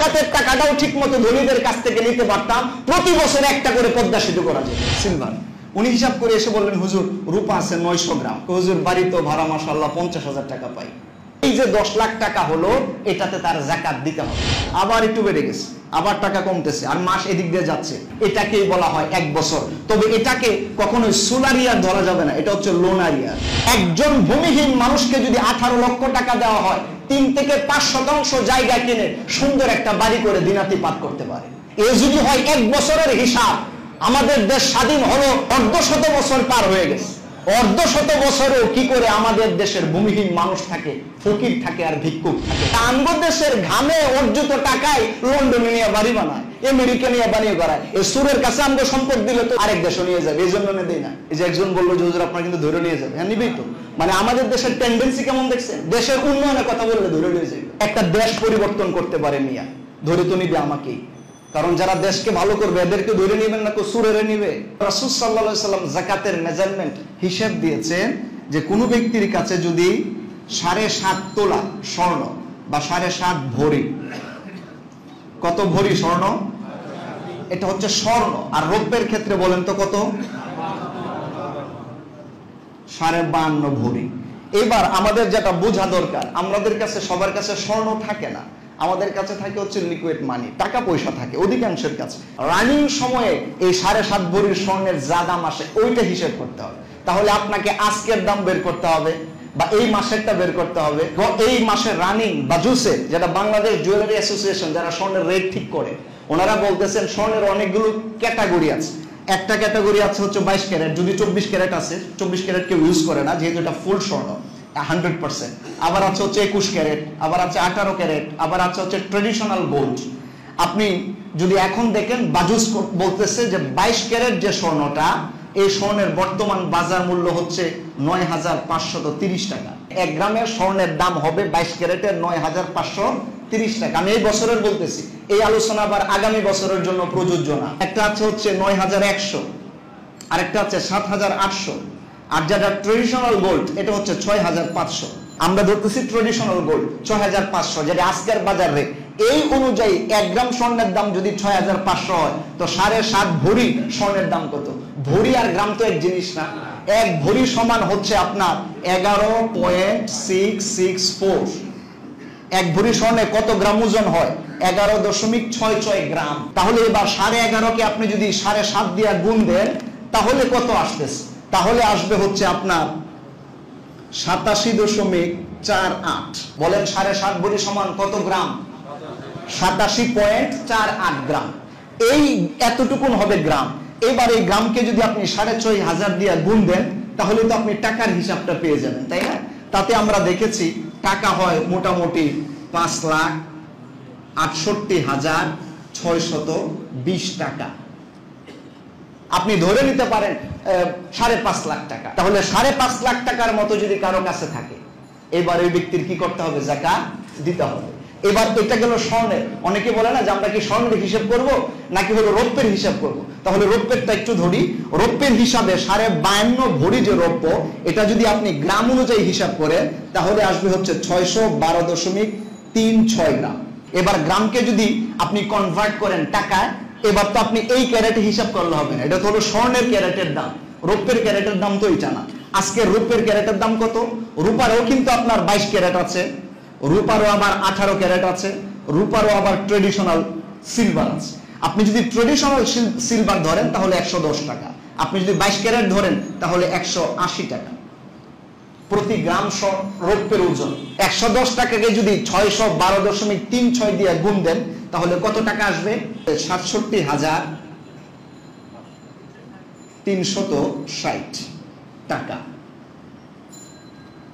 যাকাতের টাকাটাও ঠিক মতো ধনীদের কাছ থেকে নিতে পারতাম, প্রতি বছর একটা করে পদ্মা সেতু করা যায়। সিলভার উনি হিসাব করে এসে বললেন, হুজুর রূপা আছে 900 গ্রাম। হুজুর বাড়ি তো ভাড়া মাশাআল্লাহ 50,000 টাকা পাই, এই যে 10 লাখ টাকা হলো এটাতে তার যাকাত দিতে হবে। আবার একটু বেড়ে গেছে, আবার টাকা কমতেছে, আর মাস এদিক দিয়ে যাচ্ছে, এটাকেই বলা হয় 1 বছর। তবে এটাকে কখনোই সোলার ইয়ার ধরা যাবে না, এটা হচ্ছে লোনার ইয়ার। একজন ভূমিহীন মানুষকে যদি 18 লক্ষ টাকা দেওয়া হয়, 3 থেকে 5% জায়গা কিনে সুন্দর একটা বাড়ি করে দিনাতিপাত করতে পারে। এ যদি হয় 1 বছরের হিসাব, আমাদের দেশ স্বাধীন হলো 1/2 বছর পার হয়ে গেছে। 1/2 বছরেও কি করে আমাদের দেশের ভূমিহীন মানুষ থাকে, ফকির থাকে আর ভিক্ষুক থাকে। আমাদের দেশের ঘামে অর্জিত টাকায় লন্ডনে নিয়ে বাড়ি বানায়, আমেরিকা নিয়ে বানিয়ে করায়। এই সুরের কাছে আমাকে সম্পদ দিলে তো আরেক দেশে নিয়ে যাবে, এই জন্য দেই না। এই যে একজন বললো যে হুজুর আপনার কিন্তু ধরে নিয়ে যাবে, হ্যাঁ নিবেই তো। মানে আমাদের দেশের টেন্ডেন্সি কেমন দেখছেন, দেশের উন্নয়নের কথা বললে ধরে নিয়ে যাবে। একটা দেশ পরিবর্তন করতে পারে মিয়া, ধরে তো নিবে আমাকেই। কারণ যারা দেশকে ভালো করবে এদেরকে ধরে নেবেন না, সুরেরে নিবে। রাসূল সাল্লাল্লাহু আলাইহি সাল্লাম যাকাতের মেজারমেন্ট হিসাব দিয়েছেন যে কোন ব্যক্তির কাছে যদি 7.5 তোলা স্বর্ণ বা 7.5 ভরি, কত ভরি স্বর্ণ? এটা হচ্ছে স্বর্ণ। আর রৌপ্যের ক্ষেত্রে বলেন তো কত? 52.5 ভরি। এবার আমাদের যেটা বোঝা দরকার, আমাদের কাছে সবার কাছে স্বর্ণ থাকে না, আমাদের কাছে থাকে হচ্ছে লিকুইড মানি, টাকা পয়সা থাকে অধিকাংশের কাছে। রানিং সময়ে এই 7.5 ভরির স্বর্ণের যা দাম আসে ওইটা হিসেব করতে হবে। তাহলে আপনাকে আজকের দাম বের করতে হবে বা এই মাসেরটা বের করতে হবে। এই মাসের রানিং বা জুসে, যেটা বাংলাদেশ জুয়েলারি অ্যাসোসিয়েশন যারা স্বর্ণের রেট ঠিক করে, ওনারা বলতেছেন স্বর্ণের অনেকগুলো ক্যাটাগরি আছে। একটা ক্যাটাগরি আছে হচ্ছে 22 ক্যারেট, যদি 24 ক্যারেট আছে, 24 ক্যারেট কেউ ইউজ করে না যেহেতু এটা ফুল স্বর্ণ 100%। আবার আছে হচ্ছে 21 ক্যারেট, আবার আছে 18 ক্যারেট, আবার আছে হচ্ছে ট্রেডিশনাল গোল্ড। আপনি যদি এখন দেখেন বাজুস বলতেছে যে 22 ক্যারেট যে স্বর্ণটা, এই স্বর্ণের বর্তমান বাজার মূল্য হচ্ছে 9,530 টাকা। 1 গ্রামের স্বর্ণের দাম হবে 22 ক্যারেটের 9,530 টাকা। আমি এই বছরের বলতেছি, এই আলোচনা আবার আগামী বছরের জন্য প্রযোজ্য না। একটা আছে হচ্ছে 9,100, আরেকটা আছে 7,800, আর যেটা ট্রেডিশনাল গোল্ড এটা হচ্ছে 6,500। আমরা ধরতেছি ট্রেডিশনাল গোল্ড 6,500, যেটা আজকের বাজার রেট। এই অনুযায়ী 1 গ্রাম স্বর্ণের দাম যদি 6,500 হয়, তো 7.5 ভরি স্বর্ণের দাম কত? ভরি আর গ্রাম তো এক জিনিস না। 1 ভরি সমান হচ্ছে আপনার 11.664। 1 ভরি স্বর্ণে কত গ্রাম ওজন হয়? 11.66 গ্রাম। তাহলে এবার 11.5কে আপনি যদি 7.5 দিয়ে গুণ দেন তাহলে কত আসতেছে? তাহলে আসবে হচ্ছে আপনার 87.48। বলেন 7.5 ভরি সমান কত গ্রাম? 87.48 গ্রাম। এই এতটুকুন হবে গ্রাম। এবার এই গ্রামকে যদি আপনি 6,500 দিয়ে গুণ দেন তাহলে তো আপনি টাকার হিসাবটা পেয়ে যাবেন, তাই না? তাতে আমরা দেখেছি টাকা হয় মোটামুটি 5,68,620 টাকা। আপনি ধরে নিতে পারেন 5.5 লাখ টাকা। তাহলে 5.5 লাখ টাকার মতো যদি কারো কাছে থাকে, এবার ওই ব্যক্তির কি করতে হবে? যাকাত দিতে হবে। এবার এটা গেল স্বর্ণের। অনেকে বলে না যে আমরা কি স্বর্ণের হিসাব করব নাকি হলো রৌপ্যের হিসাব করব। তাহলে রৌপ্যেরটা একটু ধরি। রৌপ্যের হিসাবে 52.5 ভরি যে রৌপ্য, এটা যদি আপনি গ্রাম অনুযায়ী হিসাব করেন তাহলে আসবে হচ্ছে 612.36 গ্রাম। এবার গ্রামকে যদি আপনি কনভার্ট করেন টাকায়, এবার তো আপনি এই ক্যারেটে হিসাব করলে হবে না, এটা তো হলো স্বর্ণের ক্যারেটের দাম। রৌপ্যের ক্যারেটের দাম তো এটা না। আজকে রৌপ্যের ক্যারেটের দাম কত? রূপারও কিন্তু আপনার 22 ক্যারেট আছে, রূপারও আবার 18 ক্যারেট আছে, রূপারও আবার ট্রেডিশনাল সিলভার আছে। আপনি যদি ট্রেডিশনাল সিলভার ধরেন তাহলে 110 টাকা, আপনি যদি 22 ক্যারেট ধরেন তাহলে 180 টাকা প্রতি গ্রাম রৌপ্যের ওজন। 110 টাকাকে যদি 612.36 দিয়ে গুণ দেন তাহলে কত টাকা আসবে? 67,360 টাকা।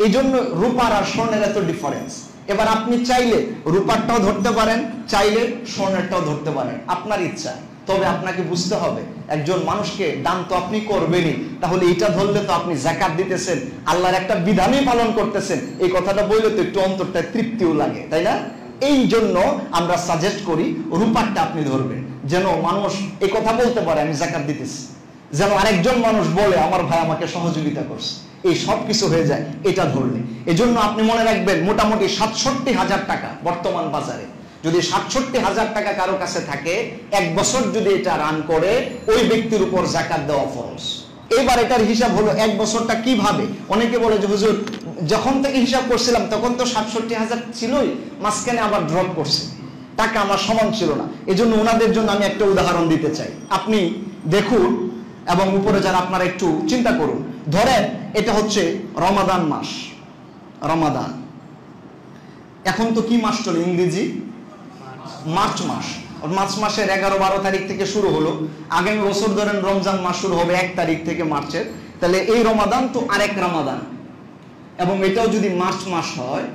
এই জন্য রূপার আর স্বর্ণের এত ডিফারেন্স। এবার আপনি চাইলে রূপারটাও ধরতে পারেন, চাইলে স্বর্ণেরটাও ধরতে পারেন, আপনার ইচ্ছা। তবে আপনাকে বুঝতে হবে একজন মানুষকে দান তো আপনি করবেনই, তাহলে এটা ধরলে তো আপনি যাকাত দিতেছেন, আল্লাহর একটা বিধানই পালন করতেছেন। এই কথাটা বললে তো একটু অন্তরটা তৃপ্তিও লাগে, তাই না? এই জন্য আমরা সাজেস্ট করি রূপারটা আপনি ধরবেন, যেন মানুষ এই কথা বলতে পারে আমি যাকাত দিতেছি, যেন আরেকজন মানুষ বলে আমার ভাই আমাকে সহযোগিতা করছে। এই সব কিছু হয়ে যায় এটা ধরলে। এজন্য আপনি মনে রাখবেন মোটামুটি 67,000 টাকা বর্তমান বাজারে। যদি ৬৭,০০০ টাকা কারো কাছে থাকে, ১ বছর যদি এটা রান করে, ওই ব্যক্তির উপর যাকাত দেওয়া ফরজ। এবার এটার হিসাব হলো ১ বছরটা কিভাবে। অনেকে বলে যে হুজুর যখন থেকে হিসাব করছিলাম তখন তো ৬৭,০০০ ছিলই, মাঝখানে আবার ড্রপ করছে, টাকা আমার সমান ছিল না। এজন্য ওনাদের জন্য আমি একটা উদাহরণ দিতে চাই। আপনি দেখুন এবং উপরে যারা আপনারা একটু চিন্তা করুন। ধরেন এটা হচ্ছে রমাদান মাস, রমাদান। এখন তো কি মাস চলে? ইংরেজি মার্চ মাস। মার্চ মাসের 11-12 তারিখ থেকে শুরু হলো। আগামী বছর ধরেন রমজান মাস শুরু হবে 1 তারিখ থেকে মার্চের। তাহলে এই রমাদান তো আরেক রমাদান, এবং এটাও যদি মার্চ মাস হয়,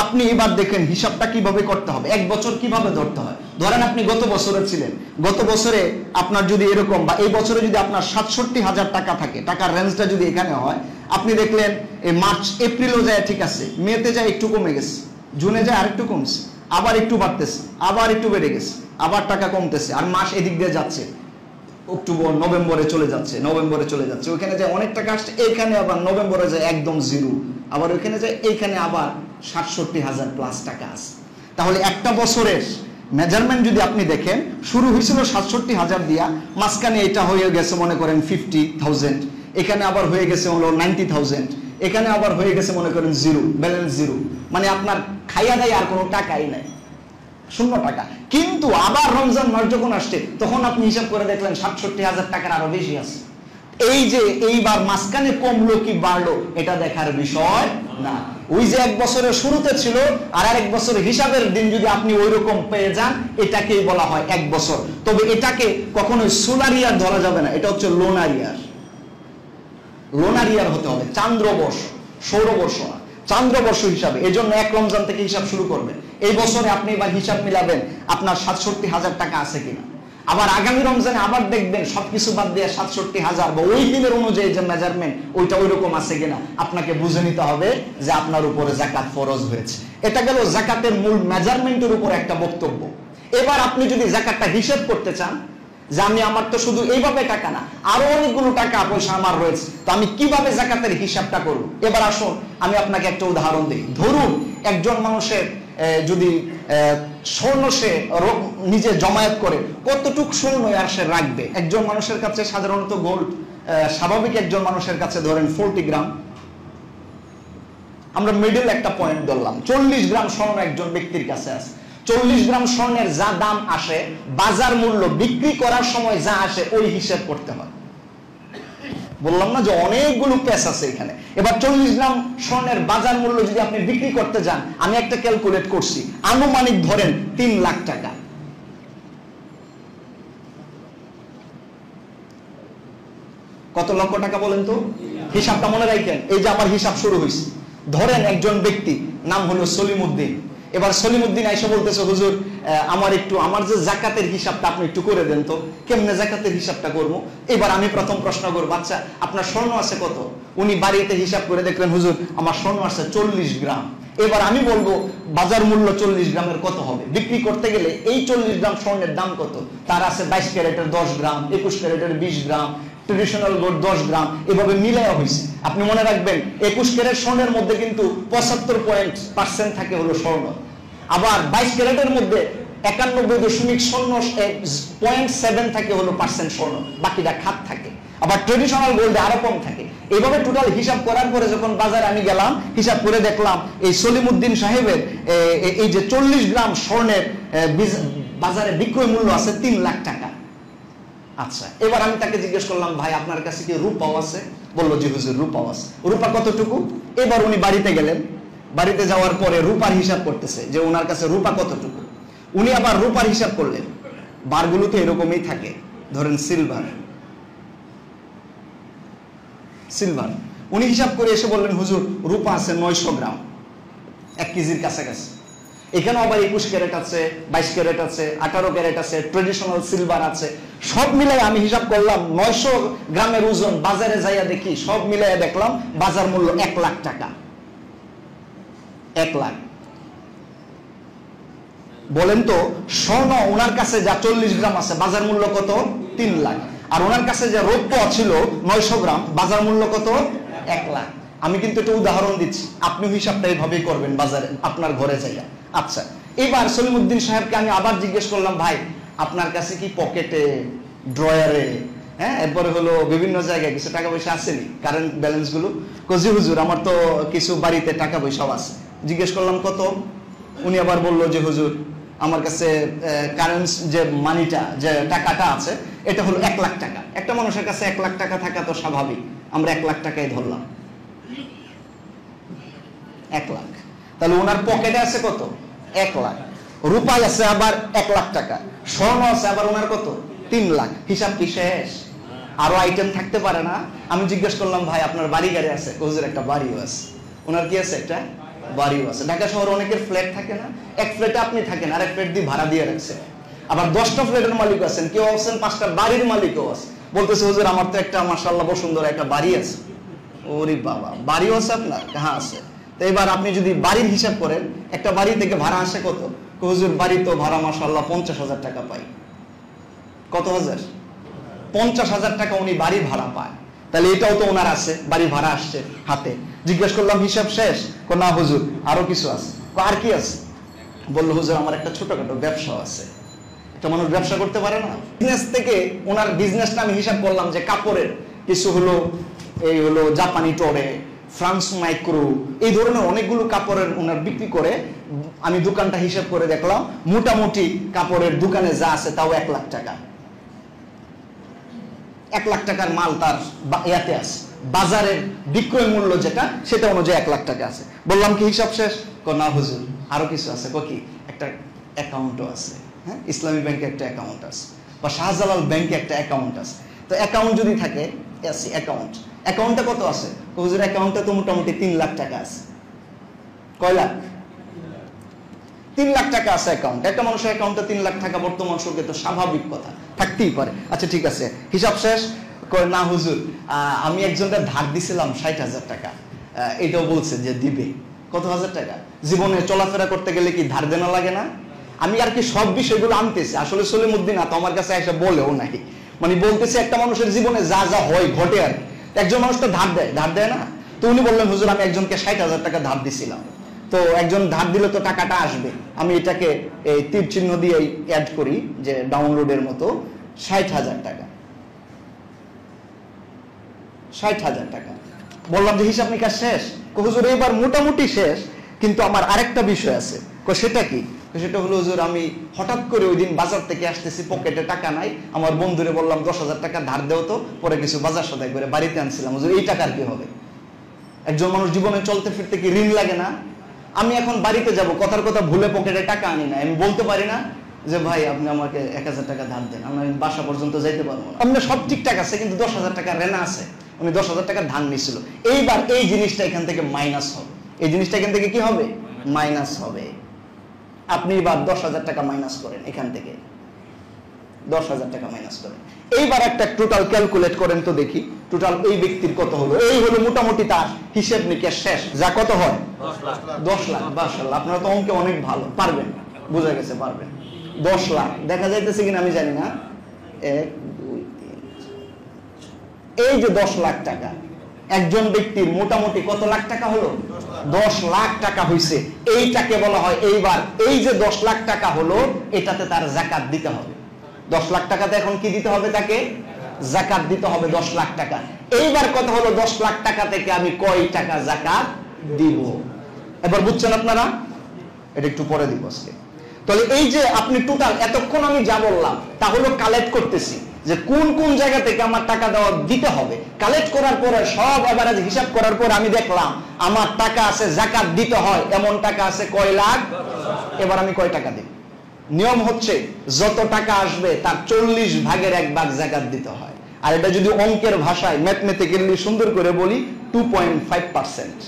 আপনি এবার দেখেন হিসাবটা কিভাবে করতে হবে, 1 বছর কিভাবে ধরতে হয়। ধরেন আপনি গত বছরে ছিলেন, গত বছরে আপনার যদি এরকম, বা এই বছরে যদি আপনার ৬৭,০০০ টাকা থাকে, টাকার রেঞ্জটা যদি এখানে হয়, আপনি দেখলেন এই মার্চ এপ্রিলও যায় ঠিক আছে, মেতে যায় একটু কমে গেছে, জুনে যায় আরেকটু কমছে, আবার একটু বাড়তেছে, আবার একটু বেড়ে গেছে, আবার টাকা কমতেছে, আর মাস এদিক দিয়ে যাচ্ছে, অক্টোবর নভেম্বরে চলে যাচ্ছে, নভেম্বরে চলে যাচ্ছে, ওইখানে যায় অনেক টাকা আসছে, এইখানে আবার নভেম্বরে যায় একদম জিরো, আবার ওইখানে যায়, এইখানে আবার ৬৭,০০০ প্লাস টাকা আছে। তাহলে একটা বছরের মেজারমেন্ট যদি আপনি দেখেন, শুরু হয়েছিল ৬৭,০০০ দিয়া, মাঝখানে এটা হয়ে গেছে মনে করেন 50,000, এখানে আবার হয়ে গেছে হলো 90,000, এখানে আবার হয়ে গেছে মনে করেন জিরো, ব্যালেন্স জিরো, মানে আপনার খাইয়া দেয় আর কোনো টাকাই নাই, শূন্য টাকা। কিন্তু আবার রমজান মাস যখন আসছে, তখন আপনি হিসাব করে দেখলেন ৬৭,০০০ টাকার আরো বেশি আছে। এই যে এইবার মাঝখানে কমলো কি বাড়লো, এটা দেখার বিষয় না। ওই যে 1 বছরের শুরুতে ছিল আর আরেক বছরের হিসাবের দিন যদি আপনি ওই রকম পেয়ে যান, এটাকেই বলা হয় 1 বছর। তবে এটাকে কখনোই সোলার ইয়ার ধরা যাবে না, এটা হচ্ছে লোনার ইয়ার। লোনার ইয়ার হতে হবে, চান্দ্রবর্ষ, সৌরবর্ষ না, চান্দ্রবর্ষ হিসাবে। এই জন্য 1 রমজান থেকে হিসাব শুরু করবেন। এই বছরে আপনি এবার হিসাব মিলাবেন আপনার ৬৭,০০০ টাকা আছে কিনা। আবার আগামী রমজানে আবার দেখবেন সবকিছু বাদ দিয়ে ৬৭,০০০ বা ওই দিনের অনুযায়ী যে মেজারমেন্ট, ওইটা ওই রকম আছে কিনা আপনাকে বুঝে নিতে হবে যে আপনার উপরে যাকাত ফরজ হয়েছে। এটা গেল যাকাতের মূল মেজারমেন্টের উপর একটা বক্তব্য। এবার আপনি যদি যাকাতটা হিসাব করতে চান, যে আমি আমার তো শুধু এইভাবে টাকা না, আরো অনেকগুলো টাকা পয়সা আমার রয়েছে, তো আমি কিভাবে যাকাতের হিসাবটা করব। এবার আসুন আমি আপনাকে একটা উদাহরণ দিই। ধরুন একজন মানুষের যদি স্বর্ণ সে নিজে জমায়েত করে, কতটুক স্বর্ণ আর সে রাখবে। একজন মানুষের কাছে সাধারণত গোল্ড স্বাভাবিক একজন মানুষের কাছে ধরেন 40 গ্রাম, আমরা মিডল একটা পয়েন্ট ধরলাম, 40 গ্রাম স্বর্ণ একজন ব্যক্তির কাছে আছে। 40 গ্রাম স্বর্ণের যা দাম আসে, বাজার মূল্য বিক্রি করার সময় যা আসে, ওই হিসাব করতে হয়। বললাম না যে অনেকগুলো পেস আছে এখানে। এবার 40 গ্রাম স্বর্ণের বাজার মূল্য যদি আপনি বিক্রি করতে যান, আমি একটা ক্যালকুলেট করছি, আনুমানিক ধরেন 3 লাখ টাকা। কত লক্ষ টাকা বলেন তো? হিসাবটা মনে রাখেন। এই যে আমার হিসাব শুরু হয়েছে, ধরেন একজন ব্যক্তি নাম হলো সলিমউদ্দিন। এবার সলিমউদ্দিন আইসা বলতেছে, হুজুর আমার যে যাকাতের হিসাবটা আপনি একটু করে দেন তো। কেমনে যাকাতের হিসাবটা করব? এবার আমি প্রথম প্রশ্ন করব, আচ্ছা আপনার স্বর্ণ আছে কত? উনি বাড়িতে হিসাব করে দেখলেন, হুজুর আমার স্বর্ণ আছে 40 গ্রাম। এবার আমি বলবো বাজার মূল্য 40 গ্রামের কত হবে, বিক্রি করতে গেলে এই 40 গ্রাম স্বর্ণের দাম কত? তার আছে 22 ক্যারেটের 10 গ্রাম, 21 ক্যারেটের 20 গ্রাম, ট্রেডিশনাল গোল্ড 10 গ্রাম, এভাবে মিলায়া হয়েছে। আপনি মনে রাখবেন 21 ক্যারেট স্বর্ণের মধ্যে কিন্তু 75% থাকে হলো স্বর্ণ। আবার 22 ক্যারেটের মধ্যে 91.0.7 থাকে হলো পার্সেন্ট স্বর্ণ, বাকিটা খাত থাকে। আবার ট্রেডিশনাল গোল্ডে আরো কম থাকে। এইভাবে টোটাল হিসাব করার পরে যখন বাজারে আমি গেলাম, হিসাব করে দেখলাম এই সলিমউদ্দিন সাহেবের এই যে 40 গ্রাম স্বর্ণের বাজারে বিক্রয় মূল্য আছে 3 লাখ টাকা। আচ্ছা, এবার আমি তাকে জিজ্ঞেস করলাম, ভাই আপনার কাছে কি রূপাও আছে? বললো জি হুজুর রূপাও আছে। রূপা কতটুকু? এবার উনি বাড়িতে গেলেন, বাড়িতে যাওয়ার পরে রূপার হিসাব করতেছে যে ওনার কাছে রূপা কতটুকু। উনি আবার রূপার হিসাব করলেন, বারগুলো তো এরকমই থাকে, ধরেন সিলভার। উনি হিসাব করে এসে বললেন, হুজুর রূপা আছে 900 গ্রাম, 1 কেজির কাছাকাছি। এখানে আবার 21 ক্যারেট আছে, 22 ক্যারেট আছে, 18 ক্যারেট আছে, ট্রেডিশনাল সিলভার আছে। সব মিলাই আমি হিসাব করলাম 900 গ্রামের ওজন। বাজারে যাইয়া দেখি সব মিলাইয়া দেখলাম বাজার মূল্য 1 লাখ টাকা। 1 লাখ। বলেন তো স্বর্ণ ওনার কাছে যা 40 গ্রাম আছে, বাজার মূল্য কত? 3 লাখ। আর ওনার কাছে যে রৌপ্য ছিল 900 গ্রাম, বাজার মূল্য কত? 1 লাখ। আমি কিন্তু একটা উদাহরণ দিচ্ছি, আপনি হিসাবটা এইভাবেই করবেন বাজারে আপনার ঘরে যাইয়া। আচ্ছা, এবার সলিমউদ্দিন সাহেবকে আমি আবার জিজ্ঞেস করলাম, ভাই আপনার কাছে কি পকেটে, ড্রয়ারে, হ্যাঁ এরপরে হলো বিভিন্ন জায়গায় কিছু টাকা পয়সা আসেনি, কারেন্ট ব্যালেন্স গুলো? কজি হুজুর আমার তো কিছু বাড়িতে টাকা পয়সাও আছে। জিজ্ঞেস করলাম কত? উনি আবার বললো যে হুজুর আমার কাছে কারেন্ট যে মানিটা, যে টাকাটা আছে এটা হলো 1 লাখ টাকা। একটা মানুষের কাছে 1 লাখ টাকা থাকা তো স্বাভাবিক, আমরা 1 লাখ টাকাই ধরলাম। 1 লাখ। তাহলে ওনার পকেটে আছে কত? 1 লাখ। রূপায় আছে আবার 1 লাখ টাকা, স্বর্ণ আছে আবার ওনার কত? 3 লাখ। হিসাব কি শেষ? আরো আইটেম থাকতে পারে না? আমি জিজ্ঞেস করলাম, ভাই আপনার বাড়ি গাড়ি আছে? হুজুর একটা বাড়িও আছে। ওনার কি আছে? একটা বাড়িও আছে। ঢাকা শহরে অনেকের ফ্ল্যাট থাকে না, এক ফ্ল্যাটে আপনি থাকেন, আরেক ফ্ল্যাট দিয়ে ভাড়া দিয়ে রাখছেন। আবার 10টা ফ্ল্যাটের মালিক আছেন, কেউ আছেন 5টা বাড়ির মালিকও আছে। বলতেছে হুজুর আমার তো একটা মাশাআল্লাহ বসুন্ধরা একটা বাড়ি আছে। ওরে বাবা, বাড়িও আছে আপনার? হ্যাঁ আছে। তো এবার আপনি যদি বাড়ির হিসাব করেন, একটা বাড়ি থেকে ভাড়া আসে কত? হুজুর বাড়ি তো ভাড়া মাশাআল্লাহ 50,000 টাকা পাই। কত হাজার? 50,000 টাকা উনি বাড়ি ভাড়া পায়। তাহলে এটাও তো ওনার আছে, বাড়ি ভাড়া আসছে হাতে। জিজ্ঞেস করলাম হিসাব শেষ? না হুজুর আরো কিছু আছে। আর কি আছে? বললো হুজুর আমার একটা ছোটখাটো ব্যবসা আছে। একটা মানুষ ব্যবসা করতে পারে না? বিজনেস থেকে ওনার বিজনেসটা আমি হিসাব করলাম যে কাপড়ের কিছু হলো, এই হলো জাপানি টরে, ফ্রান্স মাইক্রো, এই ধরনের অনেকগুলো কাপড়ের ওনার বিক্রি করে। আমি দোকানটা হিসাব করে দেখলাম, মোটামুটি কাপড়ের দোকানে যা আছে তাও 1 লাখ টাকা। 1 লাখ টাকার মাল তার ইয়াতে আছে, বাজারের বিক্রয় মূল্য যেটা সেটা অনুযায়ী 1 লাখ টাকা আছে। বললাম কি হিসাব শেষ? না হুজুর আরো কিছু আছে। কি? একটা অ্যাকাউন্টও আছে, হ্যাঁ ইসলামী ব্যাংকে একটা অ্যাকাউন্ট আছে, বা শাহজালাল ব্যাংকে একটা অ্যাকাউন্ট আছে। তো অ্যাকাউন্ট যদি থাকে, অ্যাকাউন্টটা কত আছে? হুজুর অ্যাকাউন্টে তো মোটামুটি 3 লাখ টাকা আছে। কয় লাখ? 3 লাখ টাকা আছে অ্যাকাউন্ট। একটা মানুষের অ্যাকাউন্টে 3 লাখ টাকা বর্তমান যুগে তো স্বাভাবিক কথা, থাকতেই পারে। আচ্ছা ঠিক আছে, হিসাব শেষ? না হুজুর আমি একজনকে ধার দিছিলাম 60,000 টাকা, এটাও বলছে যে দিবে। কত হাজার টাকা? জীবনে চলাফেরা করতে গেলে কি ধার দেনা লাগে না? আমি আর কি সব বিষয়গুলো আনতেছি, আসলে সলিমউদ্দিন তো আমার কাছে এসে বলেও নাই, মানে বলতেছে একটা মানুষের জীবনে যা যা হয় ঘটে আর কি। একজন মানুষ তো ধার দেয় না? তো উনি বললেন হুজুর আমি একজনকে 60,000 টাকা ধার দিছিলাম। তো একজন ধার দিলে তো টাকাটা আসবে, আমি এটাকে এই তীর চিহ্ন দিয়ে অ্যাড করি যে ডাউনলোডের মতো, 60,000 টাকা। 60,000 টাকা। বললাম যে হিসাব নিকাশ শেষ? হুজুর এবার মোটামুটি শেষ, কিন্তু আমার আরেকটা বিষয় আছে। সেটা কি? সেটা হলো হুজুর আমি হঠাৎ করে ওই দিন বাজার থেকে আসতেছি, পকেটে টাকা নাই, আমার বন্ধুরে বললাম 10,000 টাকা ধার দেও তো, পরে কিছু বাজার সদাই করে বাড়িতে আনছিলাম। হুজুর এই টাকার কি হবে? একজন মানুষ জীবনে চলতে ফিরতে কি ঋণ লাগে না? আমি এখন বাড়িতে যাব, কথার কথা ভুলে পকেটে টাকা আনি না, আমি বলতে পারি না যে ভাই আপনি আমাকে 1,000 টাকা ধার দেন, আমি বাসা পর্যন্ত যাইতে পারবো না। আপনার সব ঠিকঠাক আছে, কিন্তু 10,000 টাকা রেনা আছে। উনি 10,000 টাকা ধার নিছিল। এইবার এই জিনিসটা এখান থেকে মাইনাস হবে। এই জিনিসটা এখান থেকে কি হবে? মাইনাস হবে। আপনি এবার 10,000 টাকা মাইনাস করেন, এখান থেকে 10,000 টাকা মাইনাস করেন। এইবার একটা টোটাল ক্যালকুলেট করেন তো দেখি, টোটাল এই ব্যক্তির কত হলো। এই হলো মোটামুটি তার হিসেব নিকেশ শেষ। যা কত হয়? 10 লাখ। মাশাআল্লাহ আপনারা তো অঙ্কে অনেক ভালো, পারবেন, বোঝা গেছে পারবেন। 10 লাখ দেখা যাইতেছে কিনা আমি জানি না। 1 2 3 এই যে 10 লাখ টাকা একজন ব্যক্তির মোটামুটি কত লাখ টাকা হলো? 10 লাখ টাকা হইছে। এইটাকে বলা হয়, এইবার এই যে 10 লাখ টাকা হলো এটাতে তার যাকাত দিতে হবে। 10 লাখ টাকাতে এখন কি দিতে হবে? তাকে যাকাত দিতে হবে 10 লাখ টাকা। এইবার কথা হলো 10 লাখ টাকা থেকে আমি কয় টাকা যাকাত দিব? এবার বুঝছেন আপনারা? এটা একটু পরে দিব আজকে। তাহলে এই যে আপনি টোটাল এতক্ষণ আমি যা বললাম তা হলো কালেক্ট করতেছি যে কোন কোন জায়গা থেকে আমার টাকা দেওয়া দিতে হবে। কালেক্ট করার পরে সব এভারেজ হিসাব করার পর আমি দেখলাম আমার টাকা আছে যাকাত দিতে হয় এমন টাকা আছে কয় লাখ। এবার আমি কয় টাকা দেব? নিয়ম হচ্ছে যত টাকা আসবে তার 40 ভাগের 1 ভাগ যাকাত দিতে হয়। আর এটা যদি অঙ্কের ভাষায় ম্যাথমেটিক্যালি সুন্দর করে বলি 2.5%,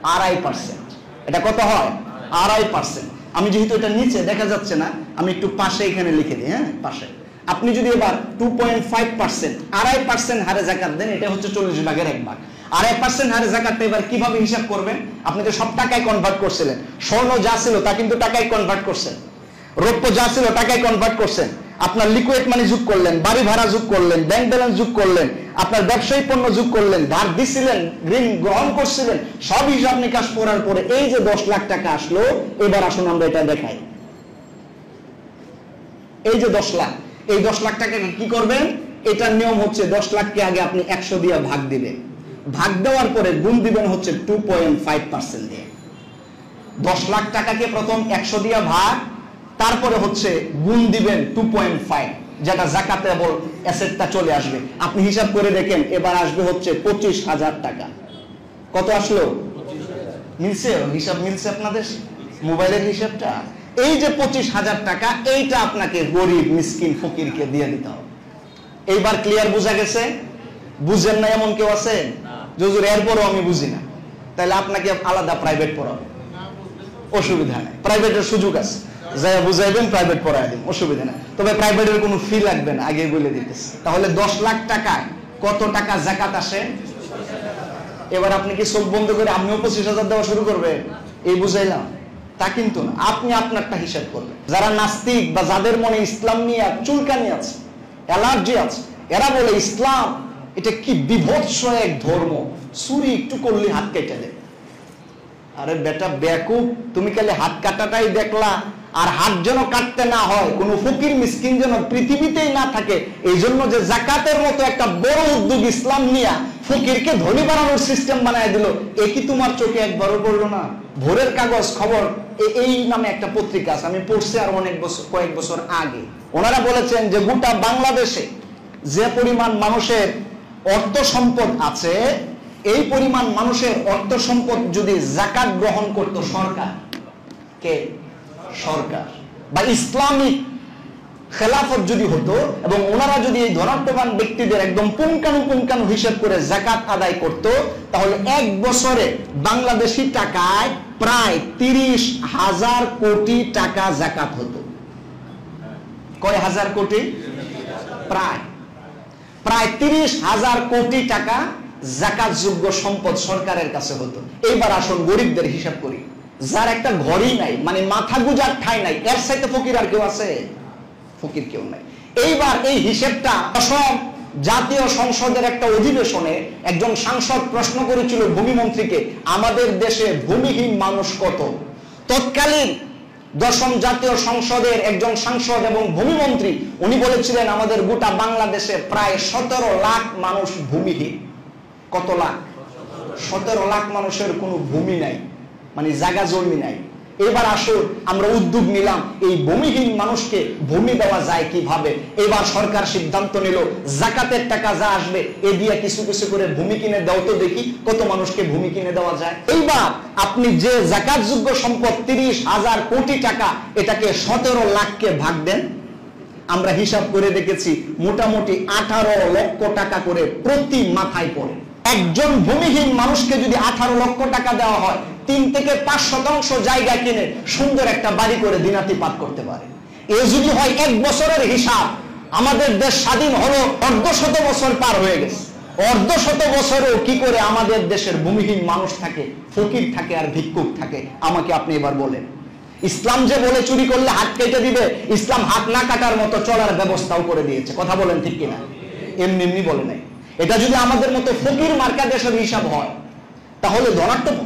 2.5%। এটা কত হয়? 2.5%। আমি যেহেতু এটা নিচে দেখা যাচ্ছে না, আমি একটু পাশে এখানে লিখে দিই। হ্যাঁ পাশে আপনি যদি এবার 2.5%, 2.5% হারে যাকাত দেন, এটা হচ্ছে 40 ভাগের 1 ভাগ। 2.5% হারে যাকাতটা এবার কিভাবে হিসাব করবেন? আপনি তো সব টাকায় কনভার্ট করছিলেন, স্বর্ণ যা ছিল তা কিন্তু টাকায় কনভার্ট করছেন, রৌপ্য যা ছিল টাকায় কনভার্ট করছেন, আপনার লিকুইড মানি যোগ করলেন, বাড়ি ভাড়া যোগ করলেন, ব্যাংক ব্যালেন্স যোগ করলেন, আপনার ব্যবসায়ী পণ্য যোগ করলেন, ধার দিছিলেন, ঋণ গ্রহণ করছিলেন, সব হিসাব নিকাশ করার পরে এই যে 10 লাখ টাকা আসলো। এবার আসুন আমরা এটা দেখাই। এই যে 10 লাখ, এই 10 লাখ টাকাকে কি করবেন? এটার নিয়ম হচ্ছে 10 লাখকে আগে আপনি 100 দিয়ে ভাগ দিবেন, ভাগ দেওয়ার পরে গুণ দিবেন হচ্ছে 2.5% দিয়ে। 10 লাখ টাকাকে প্রথম 100 দিয়ে ভাগ, তারপরে হচ্ছে গুণ দিবেন 2.5, যেটা জাকাতেবল অ্যাসেটটা চলে আসবে। আপনি হিসাব করে দেখেন, এবার আসবে হচ্ছে 25,000 টাকা। কত আসলো? মিলছে? হিসাব মিলছে আপনাদের মোবাইলের হিসাবটা? এই যে 25,000 টাকা, এইটা আপনাকে গরিব মিসকিন ফকিরকে দিয়ে দিতে হবে। এইবার ক্লিয়ার বোঝা গেছে? বুঝেন না এমন কেউ আছে? হুজুর এরপরও আমি বুঝি না, তাহলে আপনাকে আলাদা প্রাইভেট পড়াবো, অসুবিধা নেই, প্রাইভেটের সুযোগ আছে, যাই বুঝাইবেন প্রাইভেট পড়াই দিন, অসুবিধা নেই। তবে প্রাইভেটের কোনো ফি লাগবে না, আগে বলে দিতেছি। তাহলে 10 লাখ টাকায় কত টাকা জাকাত আসে? এবার আপনি কি চোখ বন্ধ করে আপনিও 25,000 দেওয়া শুরু করবেন? এই বুঝাইলাম? তা কিন্তু না, আপনি আপনারটা হিসাব করবেন। যারা নাস্তিক বা যাদের মনে ইসলাম নিয়ে চুলকানি আছে, অ্যালার্জি আছে, এরা বলে ইসলাম এটা কি বিভৎস এক ধর্ম, চুরি একটু করলে হাত কেটে দেয়। আরে বেটা বেকুব, তুমি খালি হাত কাটাটাই দেখলা, আর হাত যেন কাটতে না হয়, কোন ফকির মিসকিন যেন পৃথিবীতেই না থাকে, এই জন্য যে জাকাতের মতো একটা বড় উদ্যোগ ইসলাম নিয়ে ফকিরকে ধনী বানানোর সিস্টেম বানায় দিল, এ কি তোমার চোখে একবারও পড়লো না? ভোরের কাগজ খবর এই নামে একটা পত্রিকা আছে, আমি পড়ছি আর কয়েক বছর আগে। ওনারা বলেছেন যে গোটা বাংলাদেশে যে পরিমাণ মানুষের অর্থ সম্পদ আছে, এই পরিমাণ মানুষের অর্থ সম্পদ যদি জাকাত গ্রহণ করত সরকার, কে? সরকার বা ইসলামিক খেলাফত যদি হতো, এবং ওনারা যদি এই ধনাত্মবান ব্যক্তিদের একদম পুঙ্খানুপুঙ্খানু হিসাব করে জাকাত আদায় করত, তাহলে এক বছরে বাংলাদেশি টাকায় প্রায় 30,000 কোটি টাকা জাকাত হতো। কয় হাজার কোটি? প্রায় 30,000 কোটি টাকা জাকাতযোগ্য সম্পদ সরকারের কাছে হতো। এইবার আসুন গরিবদের হিসাব করি, যার একটা ঘরই নাই, মানে মাথা গুজার ঠাঁই নাই, এর সাথে ফকির আর কেউ আছে? ফকির কেউ নাই। এইবার এই হিসেবটা সব জাতীয় সংসদের একটা অধিবেশনে একজন সাংসদ প্রশ্ন করেছিল ভূমিমন্ত্রীকে, আমাদের দেশে ভূমিহীন মানুষ কত? তৎকালীন 10ম জাতীয় সংসদের একজন সাংসদ এবং ভূমিমন্ত্রী, উনি বলেছিলেন আমাদের গোটা বাংলাদেশে প্রায় 17 লাখ মানুষ ভূমিহীন। কত লাখ? 17 লাখ মানুষের কোনো ভূমি নাই, মানে জায়গা জমি নাই। এবার আসুন আমরা উদ্যোগ নিলাম, এই ভূমিহীন মানুষকে ভূমি দেওয়া যায় কিভাবে। এবার সরকার সিদ্ধান্ত নিল জাকাতের টাকা যা আসবে এ দিয়ে কিছু কিছু করে ভূমি কিনে দাও, তো দেখি কত মানুষকে ভূমি কিনে দেওয়া যায়। এইবার আপনি যে জাকাতযোগ্য সম্পদ 30,000 কোটি টাকা, এটাকে 17 লাখকে ভাগ দেন। আমরা হিসাব করে দেখেছি মোটামুটি 18 লক্ষ টাকা করে প্রতি মাথায় পড়ে। একজন ভূমিহীন মানুষকে যদি 18 লক্ষ টাকা দেওয়া হয়, 3 থেকে 5% জায়গা কিনে সুন্দর একটা বাড়ি করে দিনাতিপাত করতে পারে। এ যদি হয় 1 বছরের হিসাব, আমাদের দেশ স্বাধীন হলো 1/2 বছর পার হয়ে গেছে। 1/2 বছরেও কি করে আমাদের দেশের ভূমিহীন মানুষ থাকে, ফকির থাকে আর ভিক্ষুক থাকে? আমাকে আপনি এবার বলেন। ইসলাম যে বলে চুরি করলে হাত কেটে দিবে, ইসলাম হাত না কাটার মতো চলার ব্যবস্থাও করে দিয়েছে। কথা বলেন ঠিক কিনা? এমনি এমনি বলে নাই। এটা যদি আমাদের মতো ফকির মার্কা দেশের হিসাব হয়, তাহলে ধনাত্মক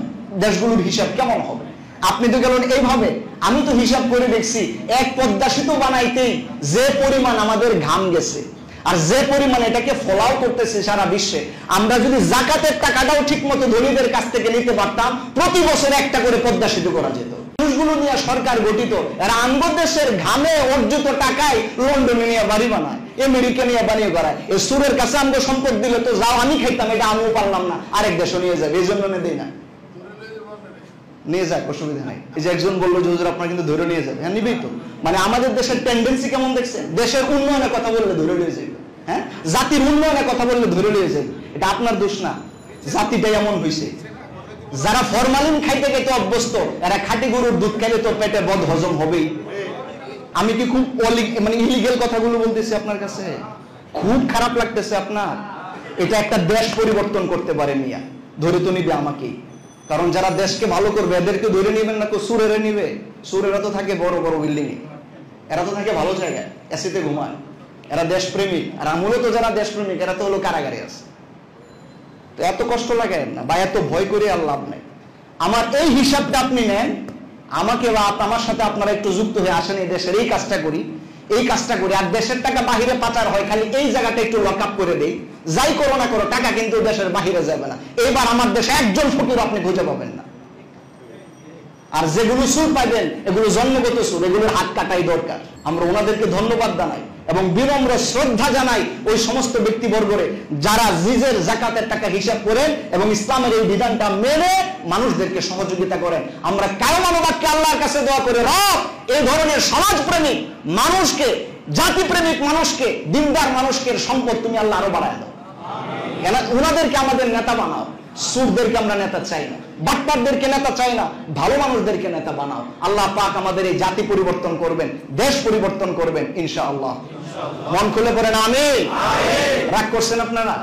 দেশগুলোর হিসাব কেমন হবে? আপনি তো গেলেন এইভাবে, আমি তো হিসাব করে দেখছি এক পদ্মা সেতু বানাইতেই যে পরিমাণ আমাদের ঘাম গেছে, আর যে পরিমাণ এটাকে ফলাও করতেছে সারা বিশ্বে, আমরা যদি জাকাতের টাকাটাও ঠিক মতো ধনীদের কাছ থেকে নিতে পারতাম, প্রতি বছর একটা করে পদ্মা সেতু করা যেত। মানুষগুলো নিয়ে সরকার গঠিত, এরা আঙ্গ দেশের ঘামে অর্জিত টাকায় লন্ডনে নিয়ে বাড়ি বানায়, আমেরিকা নিয়ে বানিয়ে করায়। এই সুরের কাছে আমাকে সম্পদ দিলে তো যাও আমি খাইতাম, এটা আমিও পারলাম না, আরেক দেশও নিয়ে যাবে, এই জন্য দেই না। নিয়ে যাক, অসুবিধা নাই। এই যে একজন বললো যে হুজুর আপনার কিন্তু ধরে নিয়ে যাবে, হ্যাঁ নিবেই তো। মানে আমাদের দেশের টেন্ডেন্সি কেমন দেখছেন? দেশের উন্নয়নের কথা বললে ধরে নিয়ে যাবে, হ্যাঁ, জাতির উন্নয়নের কথা বললে ধরে নিয়ে যাবে। এটা আপনার দোষ না, জাতিটাই এমন হয়েছে। যারা ফরমালিন খাইতে খাইতে অভ্যস্ত, এরা খাঁটি গরুর দুধ খাইলে তো পেটে বদ হজম হবেই। আমি কি খুব মানে ইলিগেল কথাগুলো বলতেছি আপনার কাছে? খুব খারাপ লাগতেছে আপনার? এটা একটা দেশ পরিবর্তন করতে পারে মিয়া, ধরে তো নিবে আমাকেই। কারণ যারা দেশকে ভালো করবে এদেরকে ধরে নিবেন না, সুরেরা নিবে। সুরেরা তো থাকে বড় বড় বিল্ডিং এ, এরা তো থাকে ভালো জায়গায়, এসিতে ঘুমায়, এরা দেশপ্রেমিক। আর মূলত যারা দেশপ্রেমিক এরা তো হলো কারাগারে আছে। তো এত কষ্ট লাগে না বা এত ভয় করে আর লাভ নাই। আমার এই হিসাবটা আপনি নেন, আমাকে বা আমার সাথে আপনারা একটু যুক্ত হয়ে আসেন, এই দেশের এই কাজটা করি। এই কাজটা করি, আর দেশের টাকা বাহিরে পাচার হয়, খালি এই জায়গাটা একটু লক আপ করে দেই, যাই করো না করো টাকা কিন্তু দেশের বাহিরে যাবে না। এবার আমার দেশে একজন ফকির আপনি খুঁজে পাবেন না। আর যেগুলো সুর পাইবেন এগুলো জন্মগত সুর, এগুলোর হাত কাটাই দরকার। আমরা ওনাদেরকে ধন্যবাদ জানাই এবং বিনম্র শ্রদ্ধা জানাই ওই সমস্ত ব্যক্তিবর্গরে যারা নিজের যাকাতের টাকা হিসাব করেন এবং ইসলামের এই বিধানটা মেনে মানুষদেরকে সহযোগিতা করেন। আমরা কারো মানবাক্যে আল্লাহর কাছে দোয়া করে, রব এই ধরনের সমাজপ্রেমিক মানুষকে, জাতিপ্রেমিক মানুষকে, দিনদার মানুষকে সম্পদ তুমি আল্লাহ আরো বাড়ায় দাও। কেন ওনাদেরকে আমাদের নেতা বানাও। সুরদেরকে আমরা নেতা চাই না, বাটপারদেরকে নেতা চাই না, ভালো মানুষদেরকে নেতা বানাও। আল্লাহ পাক আমাদের এই জাতি পরিবর্তন করবেন, দেশ পরিবর্তন করবেন ইনশাআল্লাহ। মন খুলে পড়েন আমিন। রাগ করছেন আপনারা?